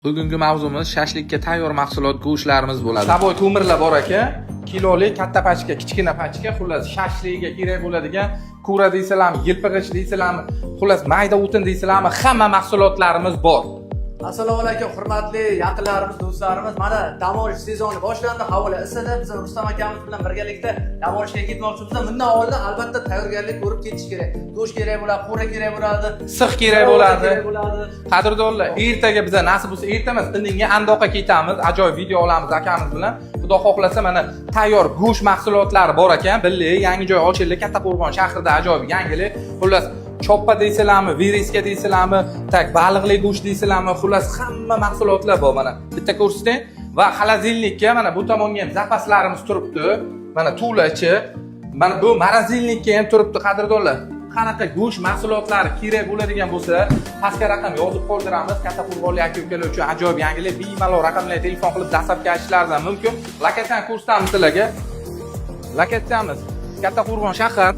Bugungi mavzumiz shashlikka tayyor mahsulot go'shtlarimiz bo'ladi. Saboy to'mirlar bor ekan, kilolik katta pachka, kichkina pachka, xullas shashligiga kerak bo'ladigan kura deysizlarmi, yilpig'ich deysizlarmi, xullas mayda o'tin deysizlarmi, hamma mahsulotlarimiz bor. Assalomu alaykum hurmatli yaqinlarimiz, do'stlarimiz. Mana dam olish sezoni boshlandi, havo isidi. Biz Rustam akamiz bilan birgalikda dam olishga ketmoqchimiz. Bundan oldin albatta tayyorgarlik ko'rib ketish kerak. Go'sht kerak bo'ladi, qo'ra kerak bo'ladi, Six kerak bo'ladi. Qadrdonlar, ertaga biza nasib bo'lsa erta emas, indinga Andoqqa ketamiz. Ajoyib video olamiz akamiz bilan. Xudo xohlasa mana tayyor go'sht mahsulotlari bor ekan. Billi, yangi joy ochildi, Kattaqo'rg'on shahrida ajoyib yangilik. Xullas choppa deysizlarmi, viriska deysizlarmi, tak baliqli go'sht deysizlarmi, xullas hamma mahsulotlar bor mana. Bitta ko'rsating va xolodilnikka mana bu tomonga ham zapaslarimiz turibdi. Mana tulachi, mana bu morozilnikka ham turibdi qadrdonlar. Qanaqa go'sht mahsulotlari kerak bo'ladigan bo'lsa, pastga raqam yozib qoldiramiz. Kattaqo'rg'onlik aka-ukalar uchun ajoyib yangilik. Bemalol raqamlarga telefon qilib dastlabki aytishlaringiz mumkin. Lokatiyani ko'rsatamiz sizlarga. Lokatiyamiz Kattaqo'rg'on shahar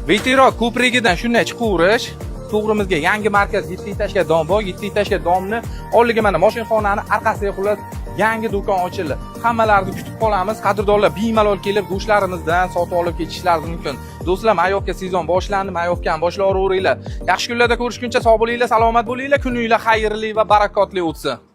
Veterok ko'prigidan shunday chiqaverish, to'g'rimizga yangi markaz 7 etажga dom bor. 7 etажga domni oldiga mana mashinaxonani orqasiga xullas yangi do'kon ochildi. Hammalarni kutib qolamiz. Qadrdonlar bemalol kelib go'shtlarimizdan sotib olib ketishlaringiz mumkin. Do'stlar, mayovga sezon boshlandi, mayovga ham boshlayveringlar. Yaxshi kunlarda ko'rishguncha sog' bo'linglar, salomat bo'linglar, kuninglar xayrli va barakotli o'tsin.